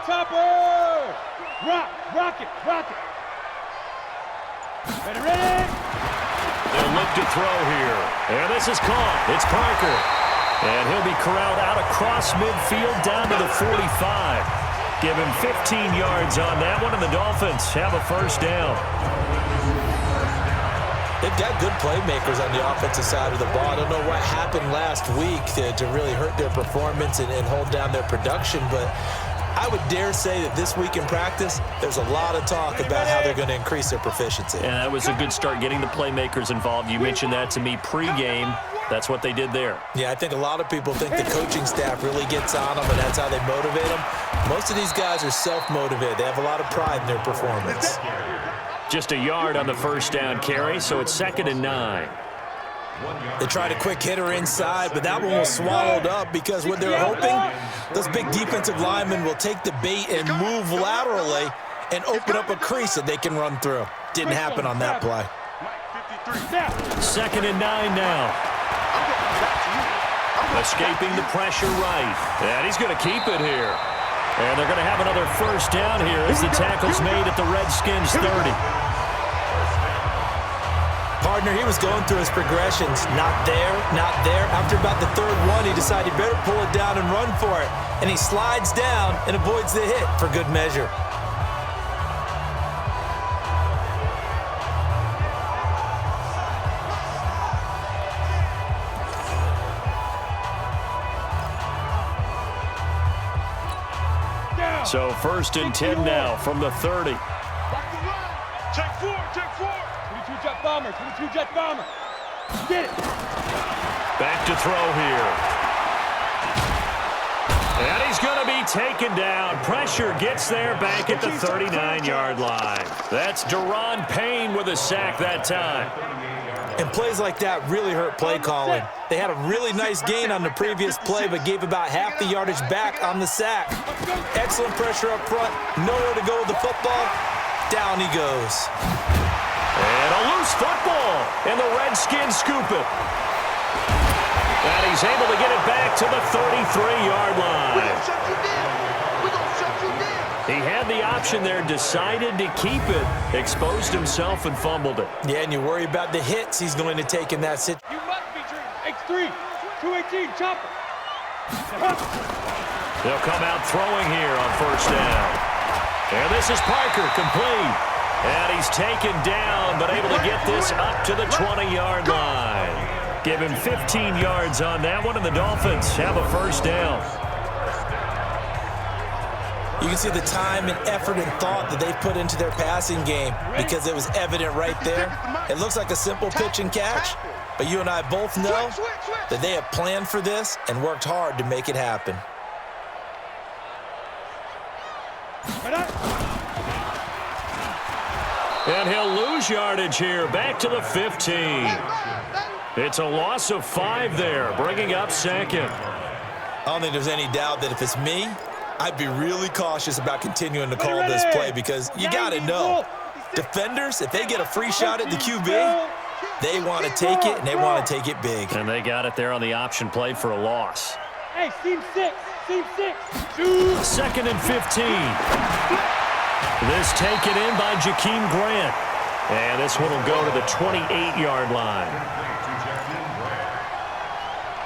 Topper! Rock it. Ready? They'll look to throw here. And this is caught. It's Parker. And he'll be corralled out across midfield down to the 45. Give him 15 yards on that one, and the Dolphins have a first down. They've got good playmakers on the offensive side of the ball. I don't know what happened last week to really hurt their performance and hold down their production, but I would dare say that this week in practice, there's a lot of talk about how they're going to increase their proficiency. And that was a good start, getting the playmakers involved. You mentioned that to me pregame. That's what they did there. Yeah, I think a lot of people think the coaching staff really gets on them, and that's how they motivate them. Most of these guys are self-motivated. They have a lot of pride in their performance. Just a yard on the first down carry, so it's 2nd and 9. They tried a quick hitter inside, but that one was swallowed up because what they're hoping, those big defensive linemen will take the bait and move laterally and open up a crease that they can run through. Didn't happen on that play. 2nd and 9 now. Escaping the pressure right. And he's going to keep it here. And they're going to have another first down here as the tackle's made at the Redskins 30. Partner, he was going through his progressions. Not there, not there. After about the third one, he decided he better pull it down and run for it. And he slides down and avoids the hit for good measure. So 1st and 10 now from the 30. Check four. 22 jet bomber. Get it. Back to throw here. And he's going to be taken down. Pressure gets there back at the 39-yard line. That's Deron Payne with a sack that time. And plays like that really hurt play calling. They had a really nice gain on the previous play, but gave about half the yardage back on the sack. Excellent pressure up front. Nowhere to go with the football. Down he goes. And a loose football. And the Redskins scoop it. And he's able to get it back to the 33-yard line. He had the option there, decided to keep it, exposed himself and fumbled it. Yeah, and you worry about the hits he's going to take in that situation. You must be dreaming. X3, 218, chopper. They'll come out throwing here on first down. And this is Parker, complete. And he's taken down, but able to get this up to the 20-yard line. Give him 15 yards on that one, and the Dolphins have a first down. You can see the time and effort and thought that they put into their passing game because it was evident right there. It looks like a simple pitch and catch, but you and I both know that they have planned for this and worked hard to make it happen. And he'll lose yardage here, back to the 15. It's a loss of 5 there, bringing up 2nd. I don't think there's any doubt that if it's me, I'd be really cautious about continuing to call this play because you got to know, defenders, if they get a free shot at the QB, they want to take it, and they want to take it big. And they got it there on the option play for a loss. Hey, team 6. 2nd and 15. This taken in by Jakeem Grant. And this one will go to the 28-yard line.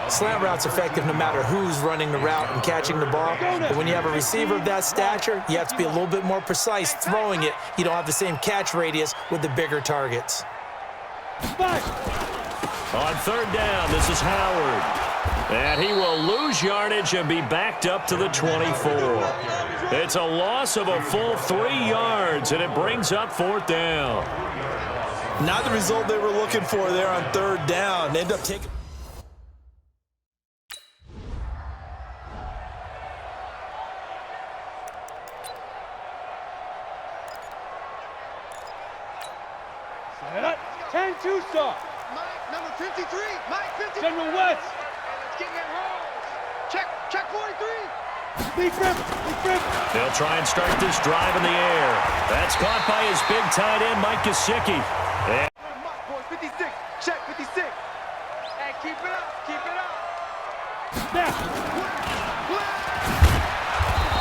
Slant route's effective no matter who's running the route and catching the ball. But when you have a receiver of that stature, you have to be a little bit more precise throwing it. You don't have the same catch radius with the bigger targets. On 3rd down, this is Howard. And he will lose yardage and be backed up to the 24. It's a loss of a full 3 yards, and it brings up 4th down. Not the result they were looking for there on 3rd down. They end up taking... Set up. 10-2 stop. Mike, number 53. Mike, 53. General West. Let's get in that hole. Check 43. Big rip. They'll try and start this drive in the air. That's caught by his big tight end, Mike Gesicki. And Mike, boy, 56. Check 56. Hey, keep it up. Snap.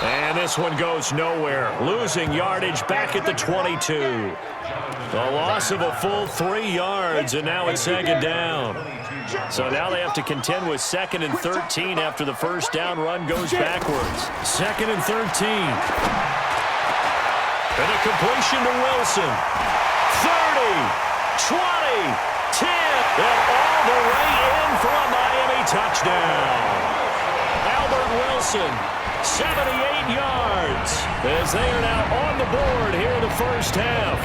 And this one goes nowhere. Losing yardage back at the 22. A loss of a full 3 yards, and now it's second down. So now they have to contend with 2nd and 13 after the first down run goes backwards. 2nd and 13. And a completion to Wilson. 30, 20, 10, and all the way in for a Miami touchdown. Albert Wilson, 78 yards, as they are now on the board here in the first half.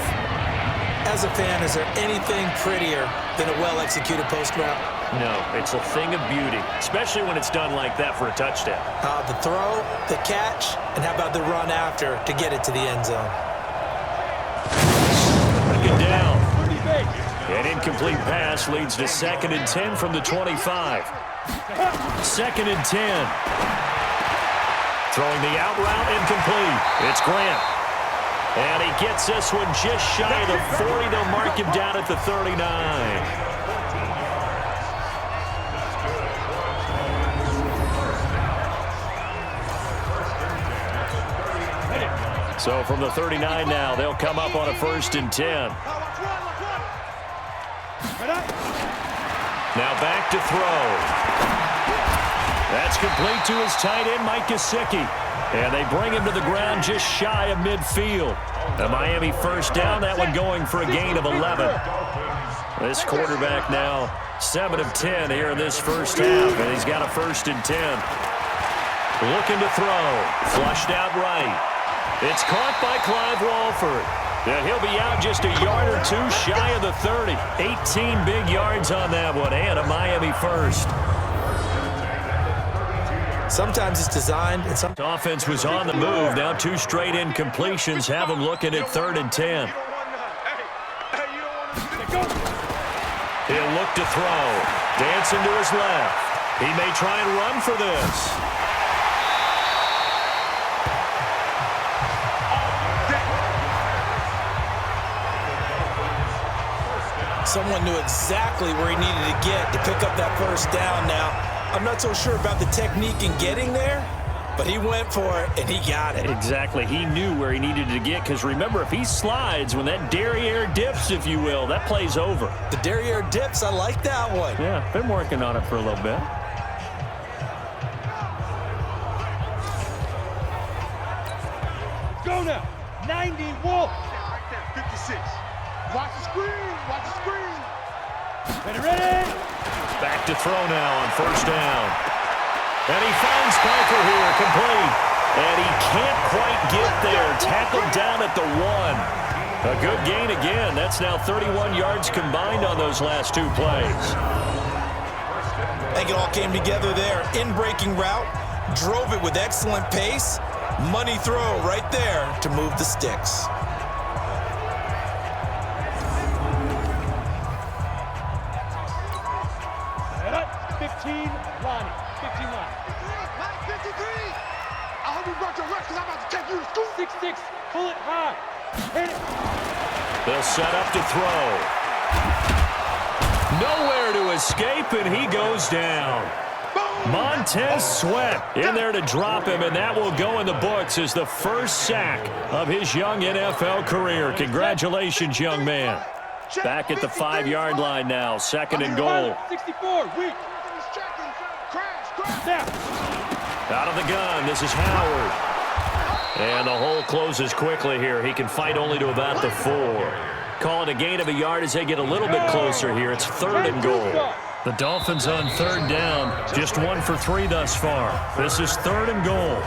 As a fan, is there anything prettier than a well-executed post route? No, it's a thing of beauty, especially when it's done like that for a touchdown. The throw, the catch, and how about the run after to get it to the end zone? Get down. An incomplete pass leads to 2nd and 10 from the 25. 2nd and 10. Throwing the out route incomplete. It's Grant. And he gets this one just shy of the 40. They'll mark him down at the 39. So from the 39 now, they'll come up on a 1st and 10. Now back to throw. That's complete to his tight end, Mike Gesicki. And they bring him to the ground just shy of midfield. The Miami first down, that one going for a gain of 11. This quarterback now 7 of 10 here in this first half, and he's got a 1st and 10. Looking to throw. Flushed out right. It's caught by Clive Walford. And he'll be out just a yard or 2 shy of the 30. 18 big yards on that one, and a Miami first. Sometimes it's designed, and some Offense was on the move. Now 2 straight incompletions have them looking at 3rd and 10. He'll look to throw. Dancing to his left. He may try and run for this. someone knew exactly where he needed to get to pick up that first down. Now, I'm not so sure about the technique in getting there, but he went for it, and he got it. Exactly. He knew where he needed to get, because remember, if he slides, when that derriere dips, if you will, that play's over. The derriere dips, I like that one. Yeah, been working on it for a little bit. Go now. 90 Wolf. 56. Watch the screen. Watch the screen. Ready? Back to throw now on first down. And he finds Piper here, complete. And he can't quite get there. Tackled down at the 1. A good gain again. That's now 31 yards combined on those last 2 plays. I think it all came together there. In-breaking route, drove it with excellent pace. Money throw right there to move the sticks. Lonnie. 15 line. 53. I hope you brought your reps, because I'm about to take you to school. 6-6. Pull it high. Hit it. They'll set up to throw. Nowhere to escape, and he goes down. Montez Sweat in there to drop him, and that will go in the books as the first sack of his young NFL career. Congratulations, young man. Back at the 5-yard line now, 2nd and goal. 64, weak. Out of the gun, this is Howard. And the hole closes quickly here. He can fight only to about the 4. Call it a gain of a yard as they get a little bit closer here. It's 3rd and goal. The Dolphins on 3rd down, just 1 for 3 thus far. This is 3rd and goal.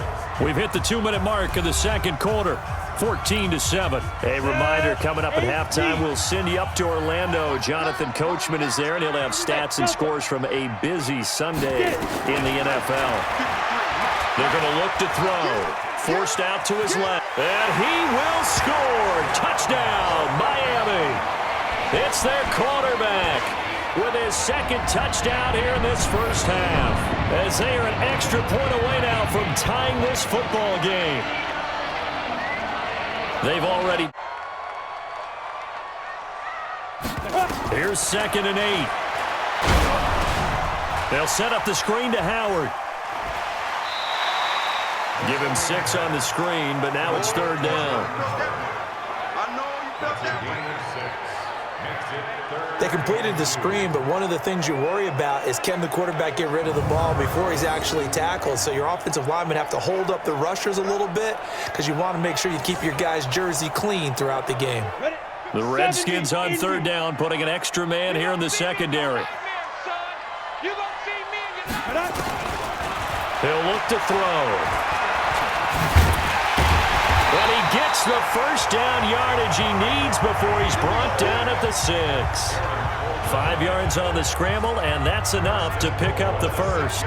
We've hit the 2-minute mark of the second quarter. 14-7. A reminder, coming up at halftime, we'll send you up to Orlando. Jonathan Coachman is there, and he'll have stats and scores from a busy Sunday in the NFL. They're going to look to throw. Forced out to his left. And he will score. Touchdown, Miami. It's their quarterback with his 2nd touchdown here in this first half, as they are an extra point away now from tying this football game. They've already... Here's 2nd and 8. They'll set up the screen to Howard. Give him 6 on the screen, but now it's third down. I know you felt that way. They completed the screen, but one of the things you worry about is can the quarterback get rid of the ball before he's actually tackled? So your offensive linemen have to hold up the rushers a little bit because you want to make sure you keep your guy's jersey clean throughout the game. The Redskins on third down, putting an extra man here in the secondary. He'll look to throw. And he gets the first down yardage he needs before he's brought down at the 6. 5 yards on the scramble, and that's enough to pick up the first.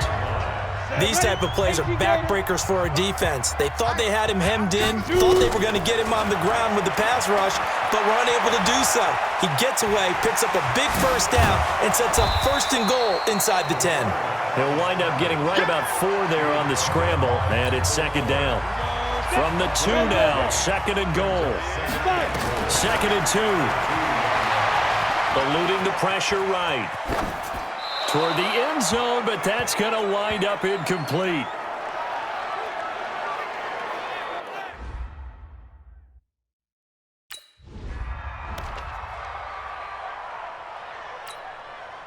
These type of plays are backbreakers for a defense. They thought they had him hemmed in, thought they were going to get him on the ground with the pass rush, but were unable to do so. He gets away, picks up a big first down, and sets up 1st and goal inside the 10. He'll wind up getting right about 4 there on the scramble, and it's 2nd down. From the 2 now, 2nd and goal. 2nd and 2. Eluding the pressure right. Toward the end zone, but that's going to wind up incomplete.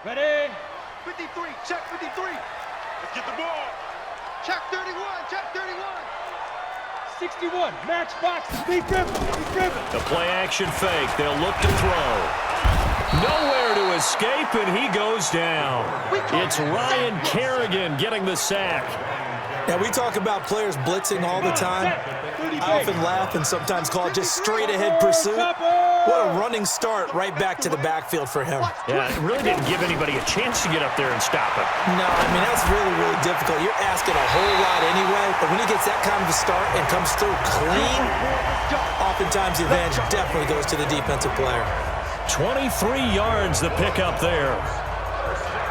Ready? 53, check 53. Let's get the ball. Check 31, check 31. 61, matchbox, speed driven, The play-action fake. They'll look to throw. Nowhere to escape, and he goes down. It's Ryan Kerrigan getting the sack. Now, we talk about players blitzing all the time. I often laugh and sometimes call it just straight-ahead pursuit. What a running start right back to the backfield for him. Yeah, it really didn't give anybody a chance to get up there and stop him. No, I mean, that's really, really difficult. You're asking a whole lot anyway, but when he gets that kind of a start and comes through clean, oftentimes the advantage definitely goes to the defensive player. 23 yards the pickup there.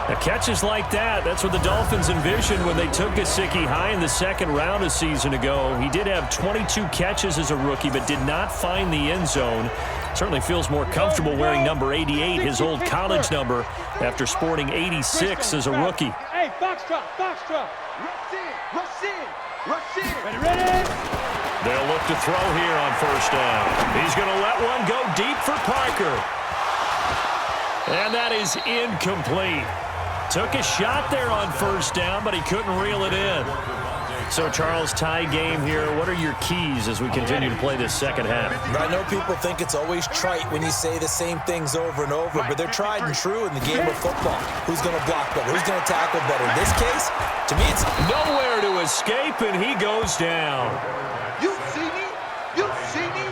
Now, catches like that, that's what the Dolphins envisioned when they took Gesicki high in the 2nd round a season ago. He did have 22 catches as a rookie, but did not find the end zone. Certainly feels more comfortable wearing number 88, his old college number, after sporting 86 as a rookie. Hey, box drop, box drop. Rush in, rush in, rush in. Ready? They'll look to throw here on 1st down. He's going to let one go deep for Parker. And that is incomplete. Took a shot there on 1st down, but he couldn't reel it in. So, Charles, tie game here. What are your keys as we continue to play this 2nd half? I know people think it's always trite when you say the same things over and over, but they're tried and true in the game of football. Who's going to block better? Who's going to tackle better? In this case, to me, it's nowhere to escape, and he goes down. You see me? You see me?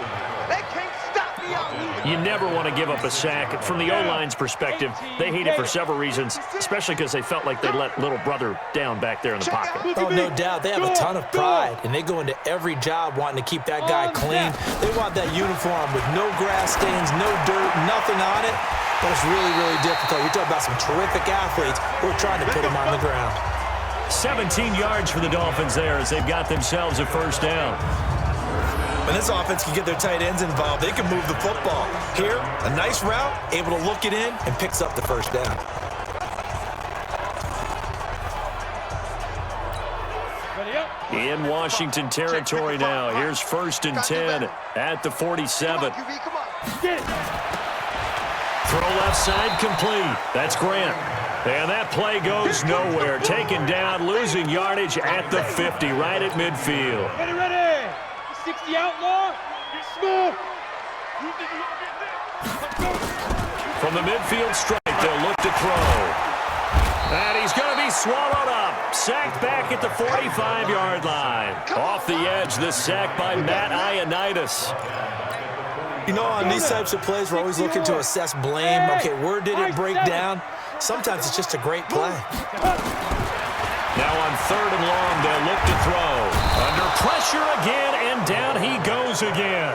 They can't stop me out here. You never want to give up a sack. From the O-line's perspective, they hate it for several reasons, especially because they felt like they let little brother down back there in the pocket. Oh, no doubt. They have a ton of pride, and they go into every job wanting to keep that guy clean. They want that uniform with no grass stains, no dirt, nothing on it. But it's really, really difficult. You're talking about some terrific athletes who are trying to put him on the ground. 17 yards for the Dolphins there as they've got themselves a 1st down. When this offense can get their tight ends involved, they can move the football. Here, a nice route, able to look it in, and picks up the 1st down. In Washington territory now. Here's 1st and 10 at the 47. Throw left side complete. That's Grant. And that play goes nowhere. Taken down, losing yardage at the 50, right at midfield. Ready? 60 outlaw. Smooth. From the midfield stripe, they'll look to throw. And he's going to be swallowed up. Sacked back at the 45-yard line. Off the edge, the sack by Matt Ioannidis. You know, on these types of plays, we're always looking to assess blame. Okay, where did it break down? Sometimes it's just a great play. Now on 3rd and long, they'll look to throw. Under pressure again, and down he goes again.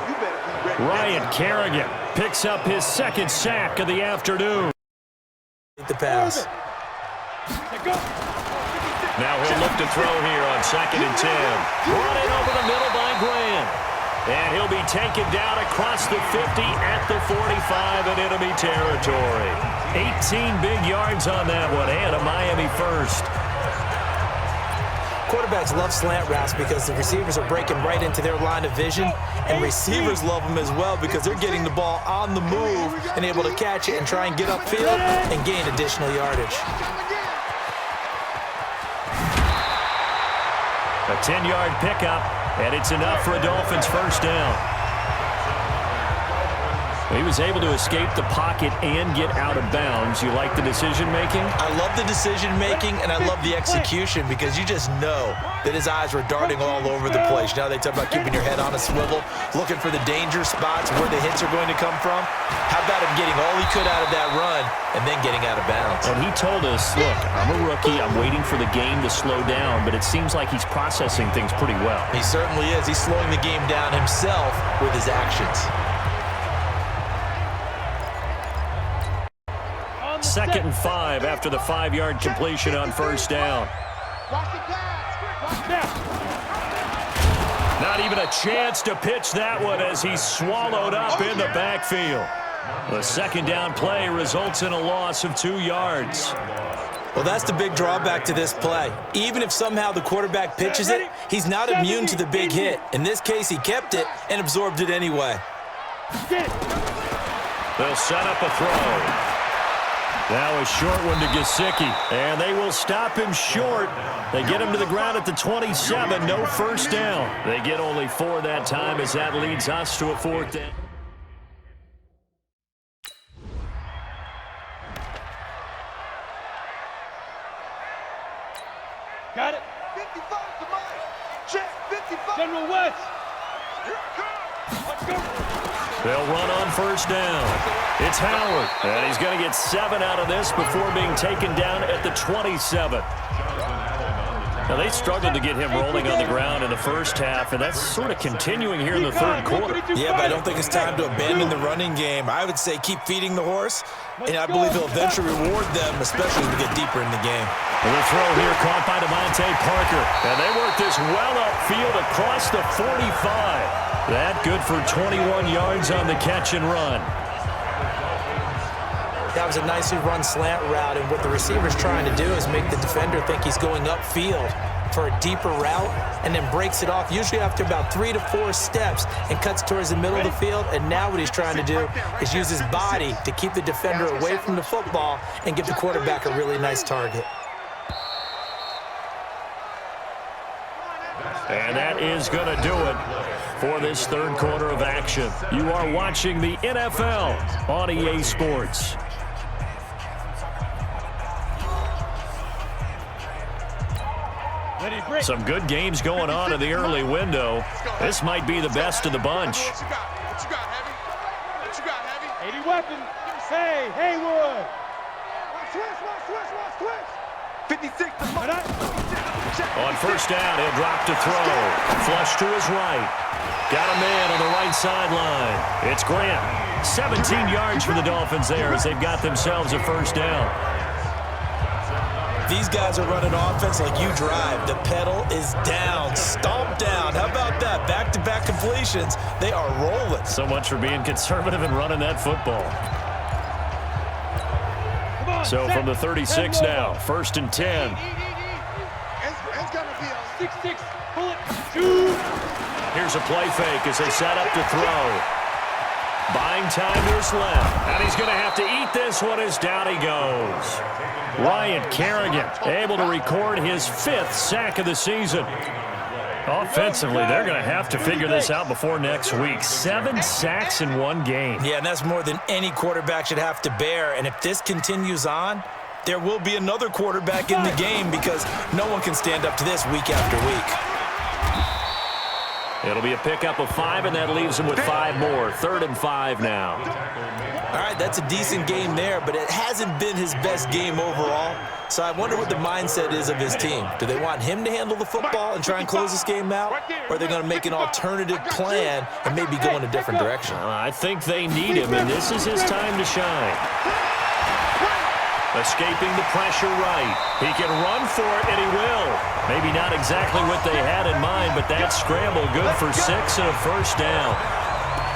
Ryan Kerrigan picks up his 2nd sack of the afternoon. The pass. Now he'll look to throw here on 2nd and 10. Brought in over the middle by Grant. And he'll be taken down across the 50 at the 45 in enemy territory. 18 big yards on that one, and a Miami 1st. Quarterbacks love slant routes because the receivers are breaking right into their line of vision, and receivers love them as well because they're getting the ball on the move and able to catch it and try and get upfield and gain additional yardage. A 10-yard pickup, and it's enough for a Dolphins first down. He was able to escape the pocket and get out of bounds. You like the decision-making? I love the decision-making, and I love the execution because you just know that his eyes were darting all over the place. Now they talk about keeping your head on a swivel, looking for the danger spots where the hits are going to come from. How about him getting all he could out of that run and then getting out of bounds? And he told us, look, I'm a rookie. I'm waiting for the game to slow down, but it seems like he's processing things pretty well. He certainly is. He's slowing the game down himself with his actions. 2nd and 5 after the 5-yard completion on first down. Not even a chance to pitch that one as he's swallowed up in the backfield. The 2nd down play results in a loss of 2 yards. Well, that's the big drawback to this play. Even if somehow the quarterback pitches it, he's not immune to the big hit. In this case, he kept it and absorbed it anyway. They'll set up a throw. Now a short one to Gesicki, and they will stop him short. They get him to the ground at the 27, no first down. They get only 4 that time as that leads us to a 4th down. Got it. 55 to Mike. Check 55. General West. Here it comes. Let's go. They'll run on first down. It's Howard, and he's going to get 7 out of this before being taken down at the 27. Now, they struggled to get him rolling on the ground in the first half, and that's sort of continuing here in the 3rd quarter. Yeah, but I don't think it's time to abandon the running game. I would say keep feeding the horse, and I believe he'll eventually reward them, especially as we get deeper in the game. And the throw here caught by Devontae Parker, and they work this well upfield across the 45. That good for 21 yards on the catch and run. That was a nicely run slant route, and what the receiver's trying to do is make the defender think he's going upfield for a deeper route and then breaks it off, usually after about 3 to 4 steps, and cuts towards the middle of the field. And now what he's trying to do is use his body to keep the defender away from the football and give the quarterback a really nice target. And that is going to do it for this 3rd quarter of action. You are watching the NFL on EA Sports. Some good games going on in the early window. This might be the best of the bunch. What you got, Heavy? What you got, Heavy? 80 weapons. Hey, Haywood. Switch. 56 to Mike. On first down, he'll drop to throw. Flush to his right. Got a man on the right sideline. It's Grant. 17 yards for the Dolphins there as they've got themselves a first down. These guys are running offense like you drive. The pedal is down, stomp down. How about that? Back-to-back completions. They are rolling. So much for being conservative and running that football. So from the 36 now, 1st and 10. It's going to be a 6-6. Pull it. 2. Here's a play fake as they set up to throw. Buying time to his left. And he's going to have to eat this one as down he goes. Ryan Kerrigan able to record his 5th sack of the season. Offensively, they're going to have to figure this out before next week. 7 sacks in 1 game. Yeah, and that's more than any quarterback should have to bear. And if this continues on, there will be another quarterback in the game because no one can stand up to this week after week. It'll be a pickup of 5, and that leaves him with 5 more. 3rd and 5 now. All right, that's a decent game there, but it hasn't been his best game overall. So I wonder what the mindset is of his team. Do they want him to handle the football and try and close this game out? Or are they going to make an alternative plan and maybe go in a different direction? I think they need him, and this is his time to shine. Escaping the pressure right. He can run for it, and he will. Maybe not exactly what they had in mind, but that scramble good for 6 and a first down.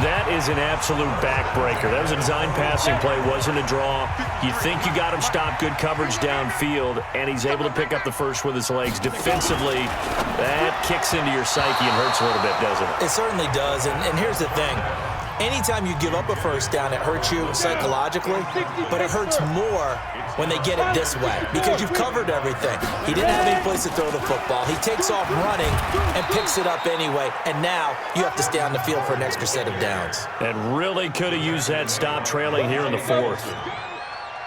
That is an absolute backbreaker. That was a design passing play, wasn't a draw. You think you got him stopped, good coverage downfield, and he's able to pick up the first with his legs. Defensively, that kicks into your psyche and hurts a little bit, doesn't it? It certainly does, and here's the thing. Anytime you give up a first down, it hurts you psychologically, but it hurts more when they get it this way because you've covered everything. He didn't have any place to throw the football. He takes off running and picks it up anyway, and now you have to stay on the field for an extra set of downs. And really could have used that stop trailing here in the fourth.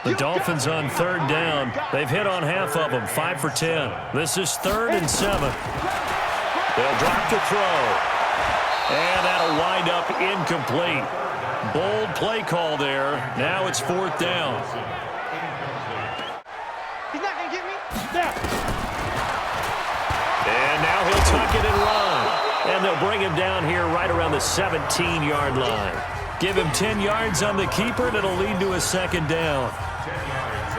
The Dolphins on third down. They've hit on half of them, 5 for 10. This is 3rd and 7. They'll drop to throw. And that'll wind up incomplete. Bold play call there. Now it's 4th down. He's not going to get me. Snap. And now he'll tuck it and run. And they'll bring him down here right around the 17-yard line. Give him 10 yards on the keeper, and it'll lead to a 2nd down.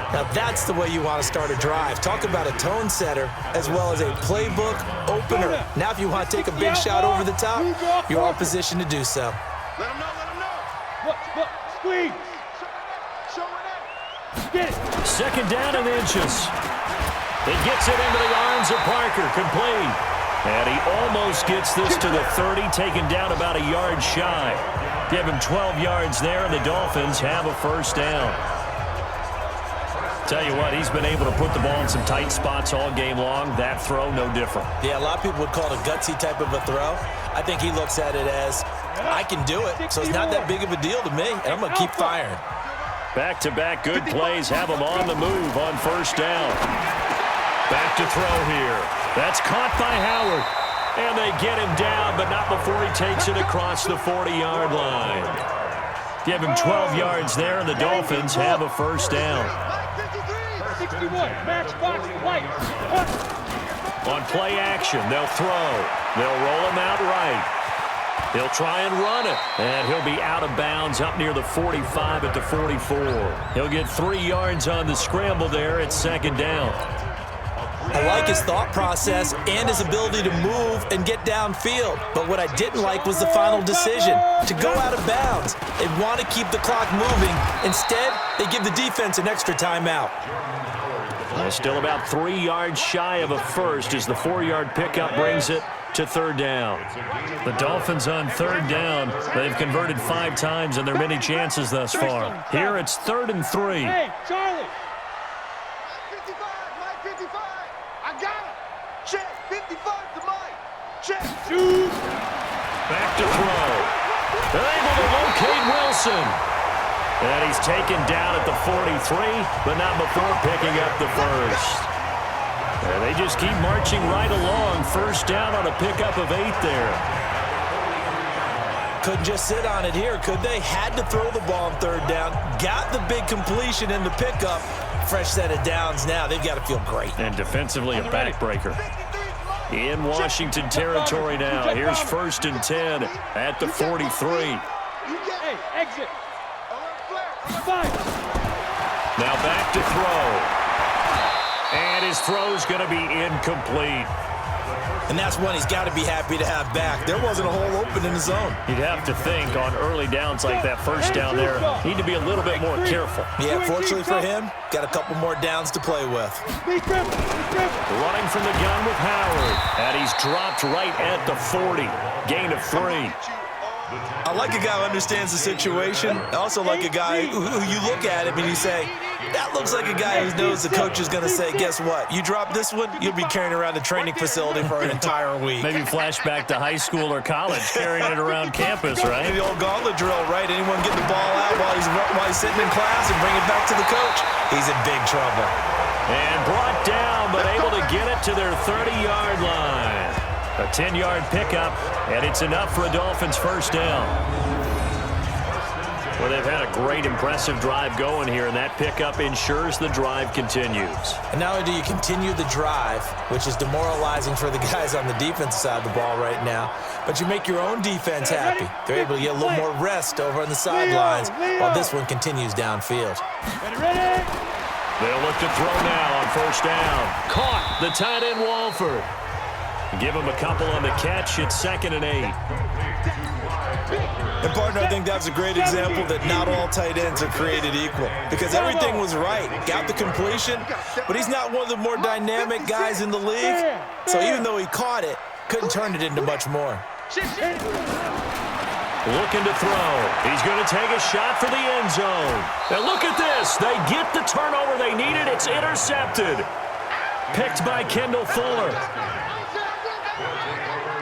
Now that's the way you want to start a drive. Talk about a tone setter as well as a playbook opener. Now if you want to take a big shot over the top, you're all positioned to do so. Let him know, let him know. Look, squeeze. Show it. Get it. 2nd down and inches. He gets it into the arms of Parker, complete. And he almost gets this to the 30, taken down about a yard shy. Give him 12 yards there, and the Dolphins have a 1st down. Tell you what, he's been able to put the ball in some tight spots all game long. That throw, no different. Yeah, a lot of people would call it a gutsy type of a throw. I think he looks at it as, I can do it, so it's not that big of a deal to me, and I'm going to keep firing. Back-to-back good plays have him on the move on 1st down. Back to throw here. That's caught by Howard. And they get him down, but not before he takes it across the 40-yard line. Give him 12 yards there, and the Dolphins have a 1st down. 61, matchbox light. On play action, they'll throw. They'll roll him out right. He'll try and run it, and he'll be out of bounds up near the 45 at the 44. He'll get 3 yards on the scramble there at 2nd down. I like his thought process and his ability to move and get downfield. But what I didn't like was the final decision, to go out of bounds. They want to keep the clock moving. Instead, they give the defense an extra timeout. Well, still about 3 yards shy of a first as the 4-yard pickup brings it to 3rd down. The Dolphins on 3rd down. They've converted 5 times in their many chances thus far. Here it's 3rd and 3. Hey, Charlie. 55, Mike 55. I got him. Check. 55 to Mike. Check. Shoot. Back to throw. They're able to locate Wilson. And he's taken down at the 43, but not before picking up the first. And they just keep marching right along. 1st down on a pickup of 8 there. Couldn't just sit on it here, could they? Had to throw the ball on 3rd down. Got the big completion in the pickup. Fresh set of downs now. They've got to feel great. And defensively a backbreaker. In Washington territory now. Here's 1st and 10 at the 43. Hey, exit. Five. Now back to throw. And his throw's going to be incomplete. And that's one he's got to be happy to have back. There wasn't a hole open in the zone. You'd have to think on early downs like that 1st down there, need to be a little bit more careful. Yeah, fortunately for him, got a couple more downs to play with. Running from the gun with Howard. And he's dropped right at the 40. Gain of 3. I like a guy who understands the situation. I also like a guy who you look at him and you say, that looks like a guy who knows the coach is going to say, guess what? You drop this one, you'll be carrying around the training facility for an entire week. Maybe flashback to high school or college, carrying it around campus, right? The old gauntlet drill, right? Anyone getting the ball out while he's sitting in class and bring it back to the coach, he's in big trouble. And brought down, but able to get it to their 30-yard line. A 10-yard pickup, and it's enough for a Dolphins 1st down. Well, they've had a great, impressive drive going here, and that pickup ensures the drive continues. And not only do you continue the drive, which is demoralizing for the guys on the defensive side of the ball right now, but you make your own defense happy. They're able to get a little more rest over on the sidelines while this one continues downfield. Ready? They'll look to throw now on 1st down. Caught, the tight end Walford. Give him a couple on the catch. It's 2nd and 8. And, partner, I think that's a great example that not all tight ends are created equal because everything was right. Got the completion, but he's not one of the more dynamic guys in the league. So even though he caught it, couldn't turn it into much more. Looking to throw. He's going to take a shot for the end zone. And look at this. They get the turnover they needed. It's intercepted. Picked by Kendall Fuller.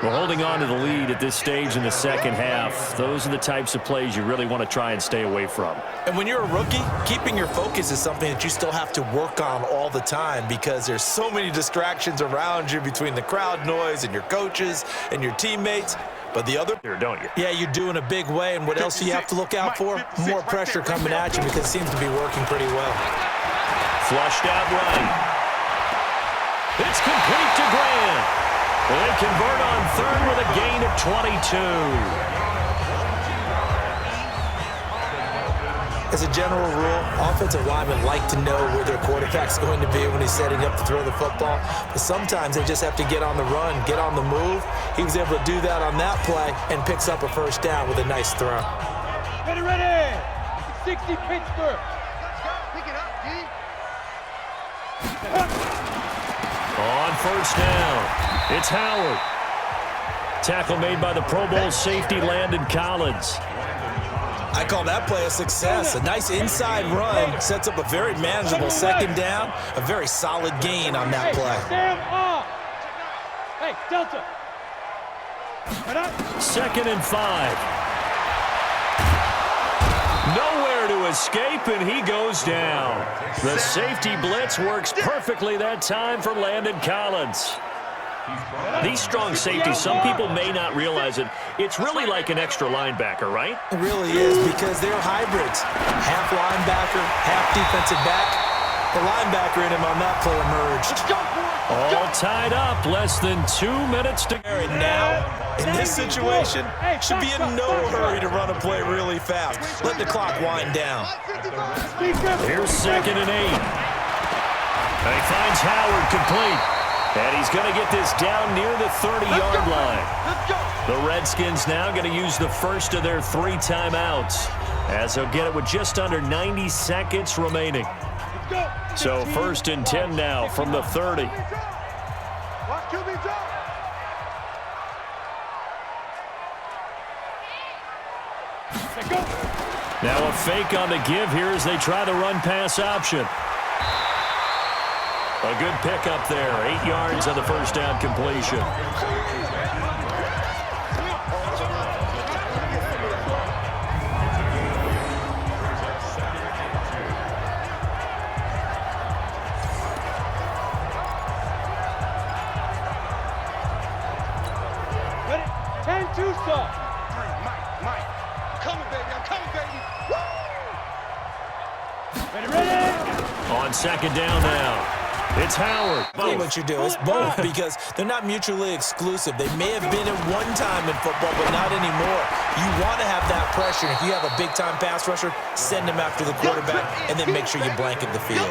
We're holding on to the lead at this stage in the second half. Those are the types of plays you really want to try and stay away from. And when you're a rookie, keeping your focus is something that you still have to work on all the time because there's so many distractions around you between the crowd noise and your coaches and your teammates. But the other, don't you? Yeah, you do in a big way. And what else do you have to look out for? More pressure coming at you because it seems to be working pretty well. Flushed out right. It's complete to Grant. They convert on 3rd with a gain of 22. As a general rule, offensive linemen like to know where their quarterback's going to be when he's setting up to throw the football. But sometimes they just have to get on the run, get on the move. He was able to do that on that play and picks up a first down with a nice throw. Ready. 60 Pittsburgh. Pick it up, D. On first down, it's Howard. Tackle made by the Pro Bowl safety Landon Collins. I call that play a success. A nice inside run sets up a very manageable second down, a very solid gain on that play. Stand up. Hey, Delta. 2nd and 5. Nowhere to escape, and he goes down. The safety blitz works perfectly that time for Landon Collins. These strong safeties, some people may not realize it. It's really like an extra linebacker, right? It really is because they're hybrids. Half linebacker, half defensive back. The linebacker in him on that play emerged. All tied up, less than 2 minutes to go. And now, in this situation, should be in no hurry to run a play really fast. Let the clock wind down. Here's 2nd and 8. And he finds Howard complete. And he's going to get this down near the 30-yard line. The Redskins now going to use the first of their 3 timeouts as they'll get it with just under 90 seconds remaining. So 1st and 10 now from the 30. Now a fake on the give here as they try the run-pass option. A good pickup there. 8 yards on the first down completion. Ready? 10-2 stop. Mike. Coming, baby. I'm coming, baby. Woo! Ready. On 2nd down now. It's Howard. See what you do. It's both because they're not mutually exclusive. They may have been at one time in football, but not anymore. You want to have that pressure. If you have a big-time pass rusher, send him after the quarterback, and then make sure you blanket the field.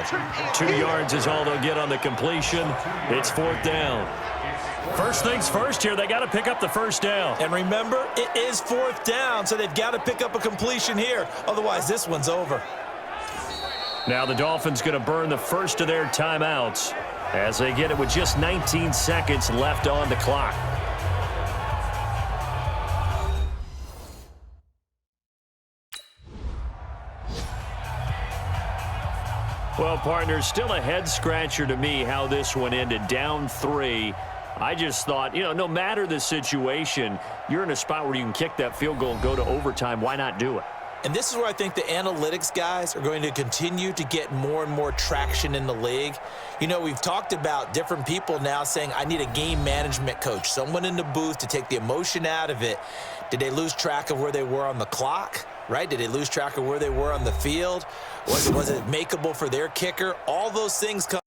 2 yards is all they'll get on the completion. It's 4th down. First things first here, they got to pick up the first down. And remember, it is 4th down, so they've got to pick up a completion here. Otherwise, this one's over. Now the Dolphins going to burn the first of their timeouts as they get it with just 19 seconds left on the clock. Well, partners, still a head-scratcher to me how this one ended, down 3. I just thought, no matter the situation, you're in a spot where you can kick that field goal and go to overtime. Why not do it? And this is where I think the analytics guys are going to continue to get more and more traction in the league. We've talked about different people now saying, I need a game management coach, someone in the booth to take the emotion out of it. Did they lose track of where they were on the clock, right? Did they lose track of where they were on the field? Was it makeable for their kicker? All those things come